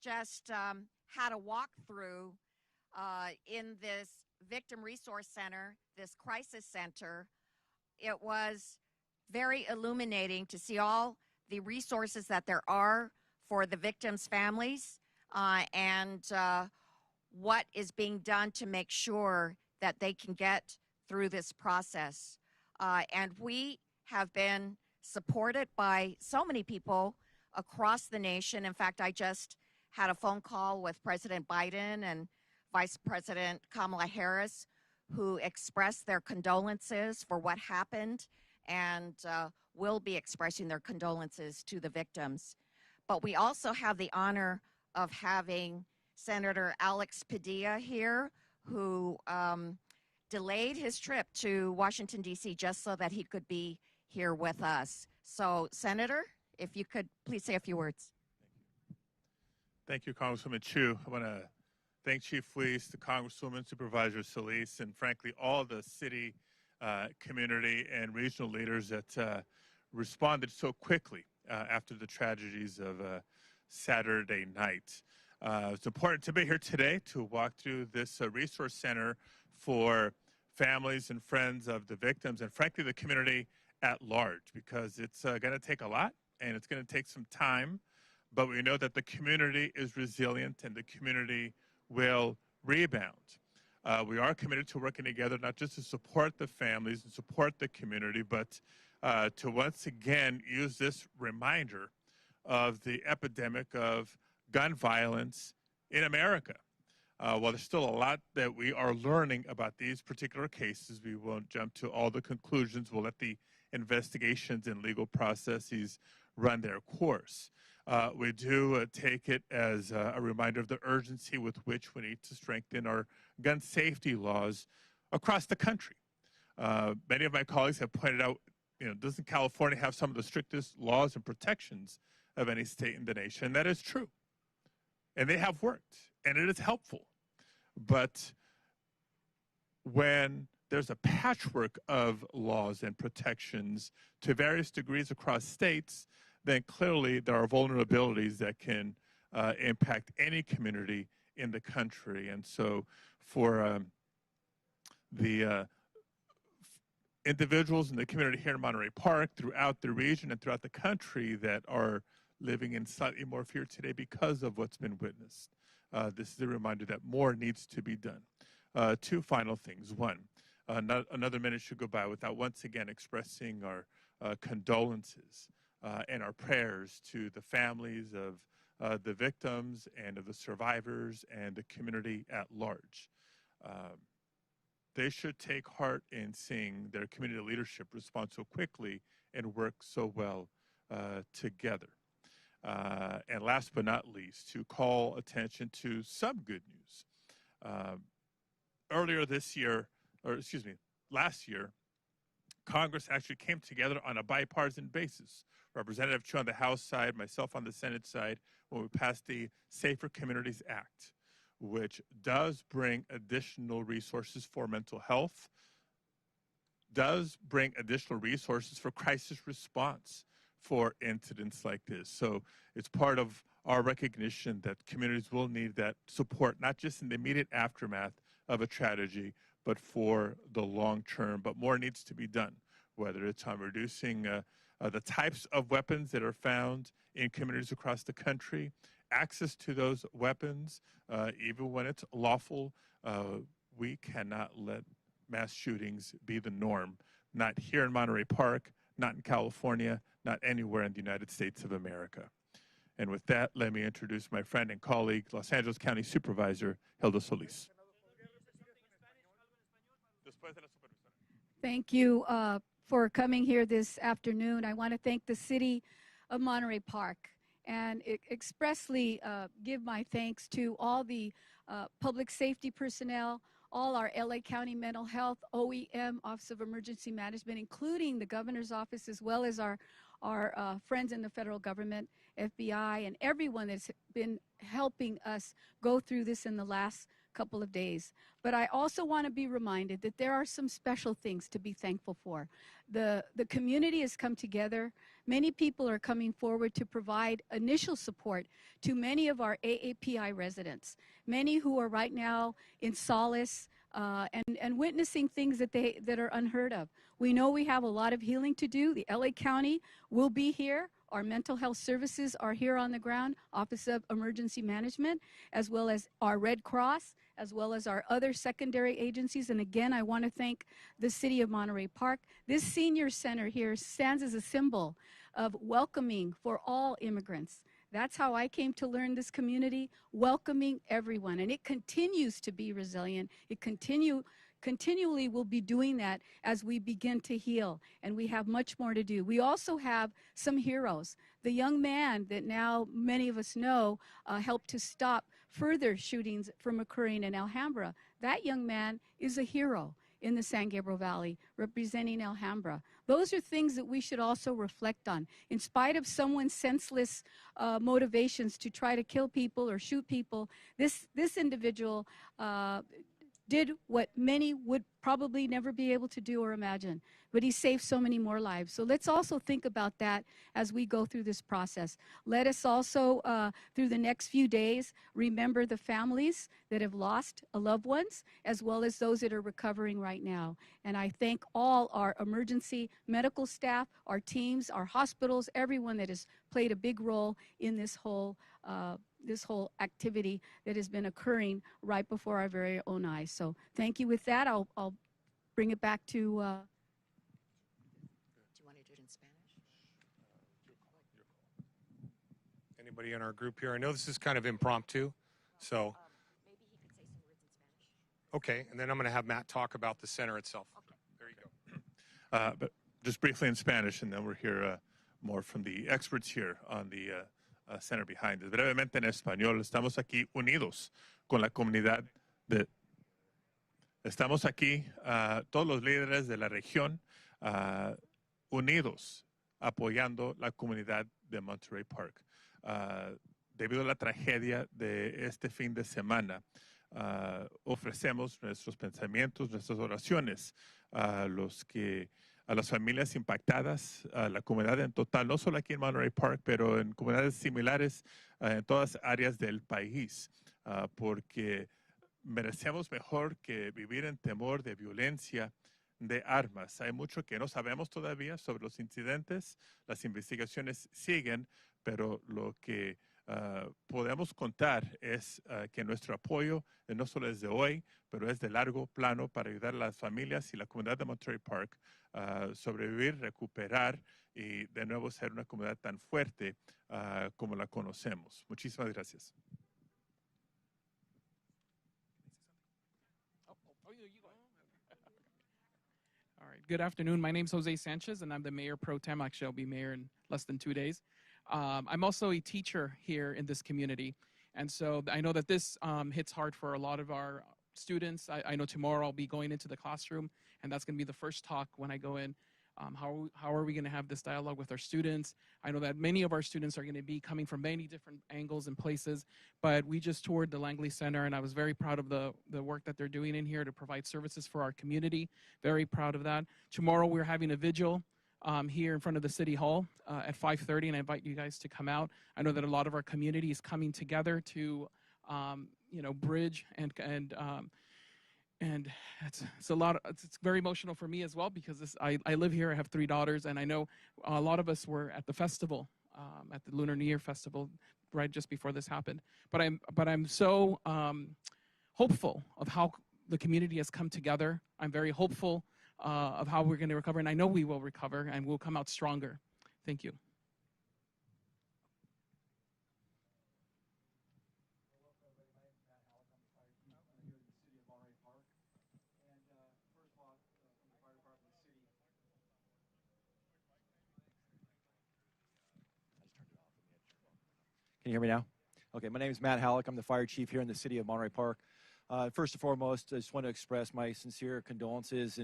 just had a walkthrough in this Victim Resource Center, this crisis center. It was very illuminating to see all the resources that there are for the victims' families and what is being done to make sure that they can get through this process. And we have been supported by so many people across the nation. In fact, I just had a phone call with President Biden and Vice President Kamala Harris, who expressed their condolences for what happened and will be expressing their condolences to the victims. But we also have the honor of having Senator Alex Padilla here, who delayed his trip to Washington, D.C. just so that he could be here with us. So, Senator, if you could please say a few words. Thank you, Congresswoman Chu. I want to thank Chief Wiese, the Congresswoman, Supervisor Solis, and frankly, all the city, community, and regional leaders that responded so quickly after the tragedies of Saturday night. It's important to be here today to walk through this resource center for families and friends of the victims and frankly the community at large, because it's going to take a lot and it's going to take some time, but we know that the community is resilient and the community will rebound. We are committed to working together not just to support the families and support the community, but to once again use this reminder of the epidemic of gun violence in America. While there's still a lot that we are learning about these particular cases, we won't jump to all the conclusions. We'll let the investigations and legal processes run their course. We do take it as a reminder of the urgency with which we need to strengthen our gun safety laws across the country. Many of my colleagues have pointed out, doesn't California have some of the strictest laws and protections of any state in the nation? That is true. And they have worked, and it is helpful. But when there's a patchwork of laws and protections to various degrees across states, then clearly there are vulnerabilities that can impact any community in the country. And so for the individuals in the community here in Monterey Park, throughout the region and throughout the country that are living in slightly more fear today because of what's been witnessed, this is a reminder that more needs to be done. Two final things. One, not another minute should go by without once again expressing our condolences and our prayers to the families of the victims and of the survivors and the community at large. They should take heart in seeing their community leadership respond so quickly and work so well together. And last but not least, to call attention to some good news. Earlier this year, last year, Congress actually came together on a bipartisan basis. Representative Chu on the House side, myself on the Senate side, when we passed the Safer Communities Act, which does bring additional resources for mental health, does bring additional resources for crisis response for incidents like this. So it's part of our recognition that communities will need that support, not just in the immediate aftermath of a tragedy, but for the long term. But more needs to be done, whether it's on reducing the types of weapons that are found in communities across the country, access to those weapons, even when it's lawful. We cannot let mass shootings be the norm, not here in Monterey Park, not in California, not anywhere in the United States of America. And with that, let me introduce my friend and colleague, Los Angeles County Supervisor Hilda Solis. Thank you for coming here this afternoon. I want to thank the City of Monterey Park and expressly give my thanks to all the public safety personnel, all our LA County Mental Health, OEM, Office of Emergency Management, including the Governor's Office, as well as our friends in the federal government, FBI, and everyone that's been helping us go through this in the last couple of days. But I also want to be reminded that there are some special things to be thankful for. The community has come together. Many people are coming forward to provide initial support to many of our AAPI residents, many who are right now in solace and witnessing things that are unheard of. We know we have a lot of healing to do. The LA County will be here. Our mental health services are here on the ground, Office of Emergency Management, as well as our Red Cross, as well as our other secondary agencies. And again, I want to thank the City of Monterey Park. This senior center here stands as a symbol of welcoming for all immigrants. That's how I came to learn this community, welcoming everyone. And it continues to be resilient. It continually will be doing that as we begin to heal, and we have much more to do. We also have some heroes. The young man that now many of us know helped to stop further shootings from occurring in Alhambra. That young man is a hero in the San Gabriel Valley, representing Alhambra. Those are things that we should also reflect on. In spite of someone's senseless motivations to try to kill people or shoot people, this individual did what many would probably never be able to do or imagine, but he saved so many more lives. So let's also think about that as we go through this process. Let us also, through the next few days, remember the families that have lost loved ones, as well as those that are recovering right now. And I thank all our emergency medical staff, our teams, our hospitals, everyone that has played a big role in this whole activity that has been occurring right before our very own eyes. So thank you. With that, I'll bring it back to... Do you want to do it in Spanish? Anybody in our group here? I know this is kind of impromptu, so... Maybe he could say some words in Spanish. Okay, and then I'm going to have Matt talk about the center itself. Okay. There you go. But just briefly in Spanish, and then we'll hear more from the experts here on the center behind us. Brevemente en español, estamos aquí unidos con la comunidad de... Estamos aquí, todos los líderes de la región, unidos, apoyando la comunidad de Monterey Park. Debido a la tragedia de este fin de semana, ofrecemos nuestros pensamientos, nuestras oraciones a las familias impactadas, a la comunidad en total, no solo aquí en Monterey Park, pero en comunidades similares en todas áreas del país, porque merecemos mejor que vivir en temor de violencia, de armas. Hay mucho que no sabemos todavía sobre los incidentes, las investigaciones siguen, pero lo que podemos contar es que nuestro apoyo no solo es de hoy, pero es de largo plano para ayudar a las familias y la comunidad de Monterey Park a sobrevivir, recuperar y de nuevo ser una comunidad tan fuerte como la conocemos. Muchísimas gracias. All right. Good afternoon. My name's Jose Sanchez, and I'm the mayor pro tem. Actually, I'll be mayor in less than 2 days. I'm also a teacher here in this community, and so I know that this hits hard for a lot of our students. I know tomorrow I'll be going into the classroom, and that's going to be the first talk when I go in. How are we going to have this dialogue with our students? I know that many of our students are going to be coming from many different angles and places, but we just toured the Langley Center, and I was very proud of the work that they're doing in here to provide services for our community. Very proud of that. Tomorrow we're having a vigil here in front of the City Hall at 5:30, and I invite you guys to come out. I know that a lot of our community is coming together to, bridge and it's a lot. It's very emotional for me as well because I live here. I have 3 daughters, and I know a lot of us were at the festival, at the Lunar New Year festival, right just before this happened. But I'm so hopeful of how the community has come together. I'm very hopeful of how we're going to recover, and I know we will recover and we'll come out stronger. Thank you. Can you hear me now? Okay, my name is Matt Halleck. I'm the fire chief here in the city of Monterey Park. First and foremost, I just want to express my sincere condolences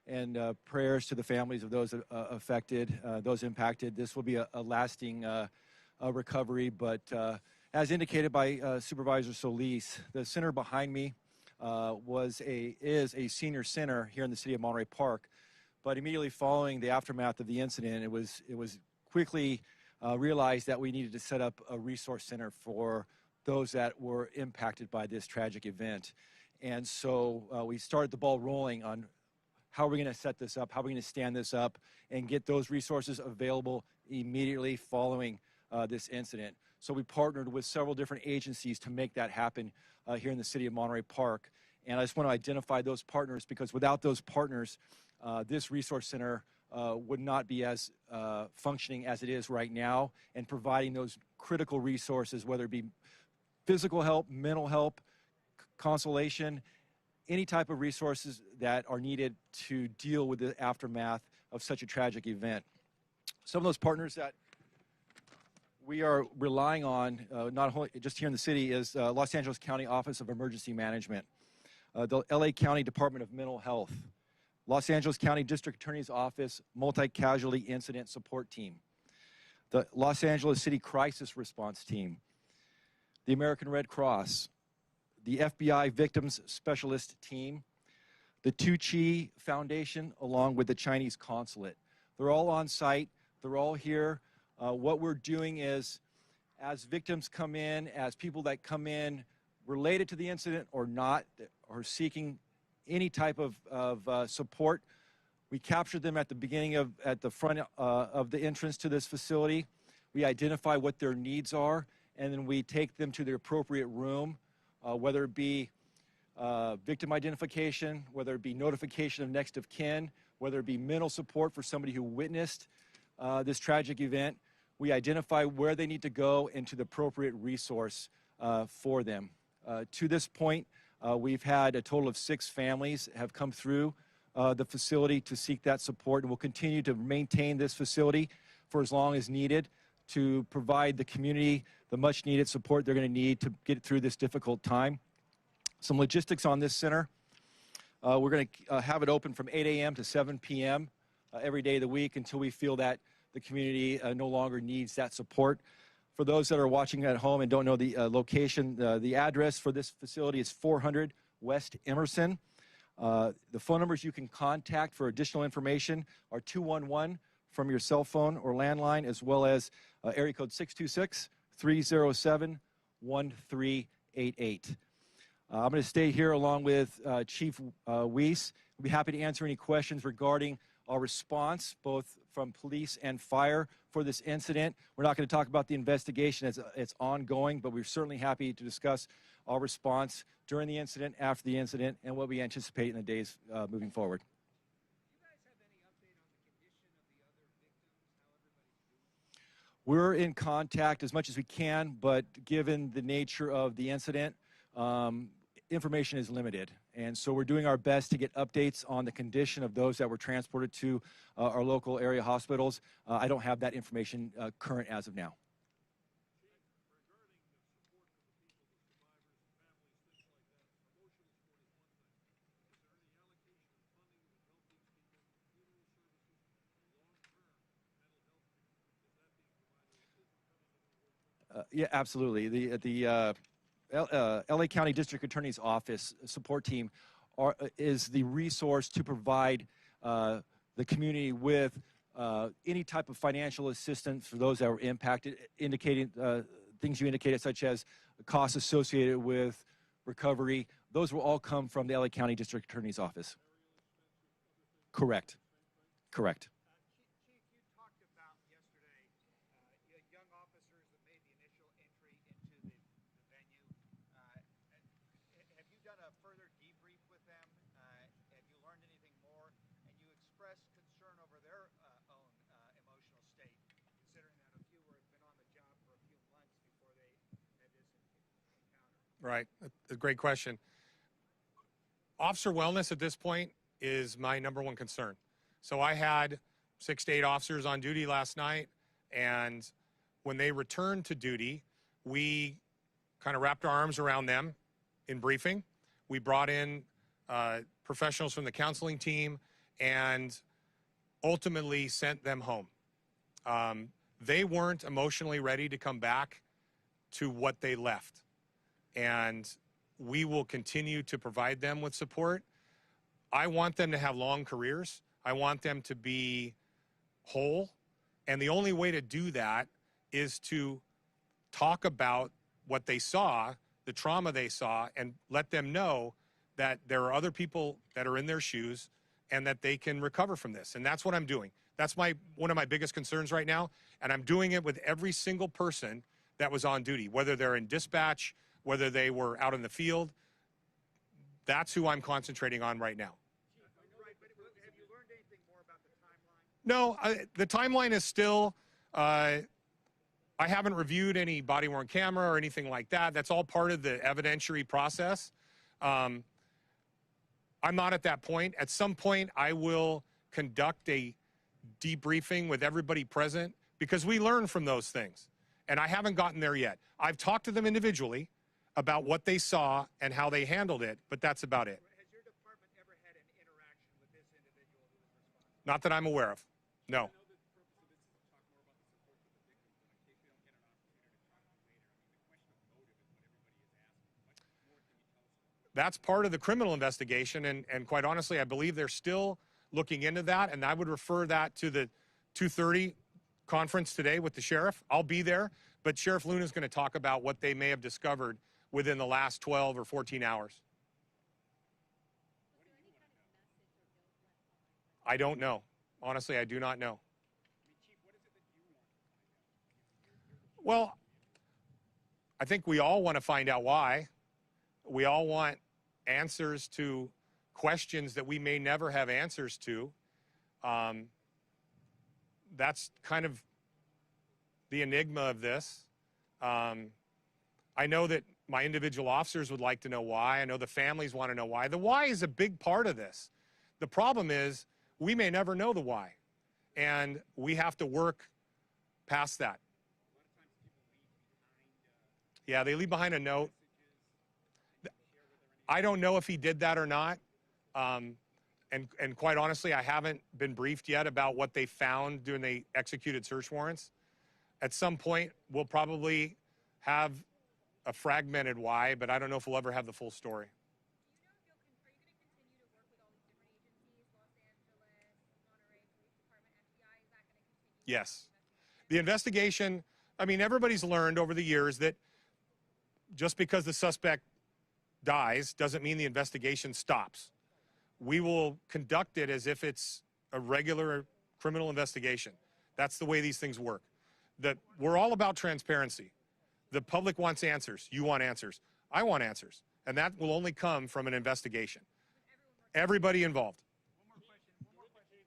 and prayers to the families of those affected, those impacted. This will be a lasting recovery, but as indicated by Supervisor Solis, the center behind me is a senior center here in the city of Monterey Park. But immediately following the aftermath of the incident, it was quickly realized that we needed to set up a resource center for those that were impacted by this tragic event. And so we started the ball rolling on how are we going to set this up, how are we going to stand this up, and get those resources available immediately following this incident. So we partnered with several different agencies to make that happen here in the city of Monterey Park. And I just want to identify those partners because without those partners, this resource center would not be as functioning as it is right now and providing those critical resources, whether it be physical help, mental help, consolation, any type of resources that are needed to deal with the aftermath of such a tragic event. Some of those partners that we are relying on, not only just here in the city, is Los Angeles County Office of Emergency Management, the LA County Department of Mental Health, Los Angeles County District Attorney's Office Multi-Casualty Incident Support Team, the Los Angeles City Crisis Response Team, the American Red Cross, the FBI Victims Specialist Team, the Tucci Foundation, along with the Chinese Consulate. They're all on site. They're all here. What we're doing is, as victims come in, as people that come in related to the incident or not, or seeking any type of support, we capture them at the beginning at the front of the entrance to this facility. We identify what their needs are, and then we take them to the appropriate room, whether it be victim identification, whether it be notification of next of kin, whether it be mental support for somebody who witnessed this tragic event. We identify where they need to go and to the appropriate resource for them. To this point, we've had a total of 6 families have come through the facility to seek that support, and we'll continue to maintain this facility for as long as needed to provide the community the much needed support they're going to need to get through this difficult time. Some logistics on this center. We're going to have it open from 8 a.m. to 7 p.m. Every day of the week until we feel that the community no longer needs that support. For those that are watching at home and don't know the location, the address for this facility is 400 West Emerson. The phone numbers you can contact for additional information are 211 from your cell phone or landline, as well as area code 626-307-1388. I'm going to stay here along with Chief Wiese. We'll be happy to answer any questions regarding our response, both from police and fire, for this incident. We're not going to talk about the investigation as it's ongoing, but we're certainly happy to discuss our response during the incident, after the incident, and what we anticipate in the days moving forward. We're in contact as much as we can, but given the nature of the incident, information is limited. And so we're doing our best to get updates on the condition of those that were transported to our local area hospitals. I don't have that information current as of now. Yeah, absolutely. The LA County District Attorney's Office support team is the resource to provide the community with any type of financial assistance for those that were impacted, indicating things you indicated, such as costs associated with recovery. Those will all come from the LA County District Attorney's Office. Correct. Correct. Right. A great question. Officer wellness at this point is my #1 concern. So I had 6 to 8 officers on duty last night, and when they returned to duty, we kind of wrapped our arms around them in briefing. We brought in professionals from the counseling team and ultimately sent them home. They weren't emotionally ready to come back to what they left. And we will continue to provide them with support. I want them to have long careers. I want them to be whole. And the only way to do that is to talk about what they saw, the trauma they saw, and let them know that there are other people that are in their shoes and that they can recover from this. And that's what I'm doing. That's one of my biggest concerns right now. And I'm doing it with every single person that was on duty, whether they're in dispatch, whether they were out in the field. That's who I'm concentrating on right now. Have you learned anything more about the timeline? No, the timeline is still, I haven't reviewed any body-worn camera or anything like that. That's all part of the evidentiary process. I'm not at that point. At some point, I will conduct a debriefing with everybody present because we learn from those things. And I haven't gotten there yet. I've talked to them individually about what they saw and how they handled it, but that's about it. Has your department ever had an interaction with this individual who was responsible? Not that I'm aware of. No. I know the purpose of this is to talk more about the support for the victims, but in case we don't get an opportunity to talk to them later, I mean, the question of motive is what everybody is asking. What more can you tell us about? That's part of the criminal investigation, and quite honestly, I believe they're still looking into that, and I would refer that to the 2:30 conference today with the sheriff. I'll be there, but Sheriff Luna is going to talk about what they may have discovered within the last 12 or 14 hours. I don't know. Honestly, I do not know. Chief, what is it that you want to find out? Well, I think we all want to find out why. We all want answers to questions that we may never have answers to. That's kind of the enigma of this. I know that my individual officers would like to know why. I know the families want to know why. The why is a big part of this. The problem is we may never know the why, and we have to work past that. Yeah, they leave behind a note. I don't know if he did that or not. And quite honestly, I haven't been briefed yet about what they found during the executed search warrants. At some point, we'll probably have a fragmented why, but I don't know if we'll ever have the full story. Are you going to continue to work with all these different agencies, Los Angeles, Monterey Police Department, FBI? Is that going to continue? Yes. The investigation, I mean, everybody's learned over the years that just because the suspect dies doesn't mean the investigation stops. We will conduct it as if it's a regular criminal investigation. That's the way these things work. We're all about transparency. The public wants answers. You want answers. I want answers. And that will only come from an investigation. Everybody involved. One more question.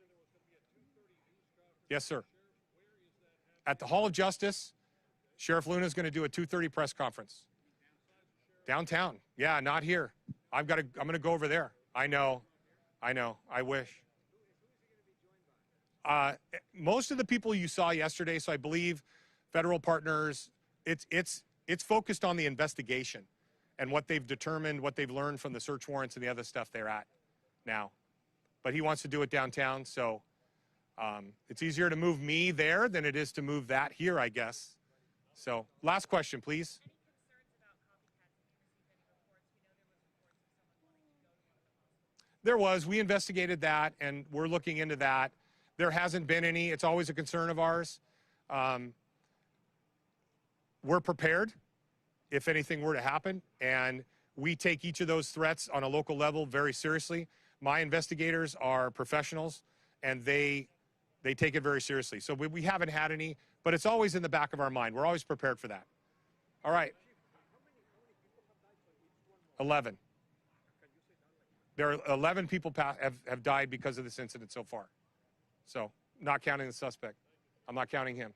Yes, sir. At the Hall of Justice, Sheriff Luna is going to do a 2:30 press conference. Downtown. Yeah, not here. I'm going to go over there. I know. I wish. Most of the people you saw yesterday, so I believe federal partners, it's focused on the investigation and what they've determined, what they've learned from the search warrants and the other stuff they're at now. But he wants to do it downtown, so it's easier to move me there than it is to move that here, I guess. So last question, please. There was. We investigated that, and we're looking into that. There hasn't been any. It's always a concern of ours. We're prepared if anything were to happen, and we take each of those threats on a local level very seriously. My investigators are professionals, and they take it very seriously. So we haven't had any, but it's always in the back of our mind. We're always prepared for that. All right. 11. There are 11 people have died because of this incident so far. So, not counting the suspect. I'm not counting him.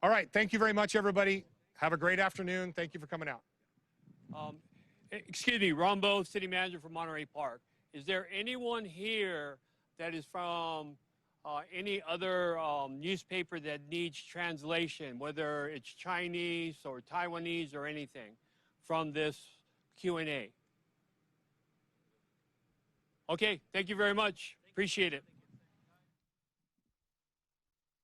All right. Thank you very much, everybody. Have a great afternoon. Thank you for coming out. Excuse me, Rombo, City Manager for Monterey Park. Is there anyone here that is from any other newspaper that needs translation, whether it's Chinese or Taiwanese or anything, from this Q&A? Okay, thank you very much. Appreciate it.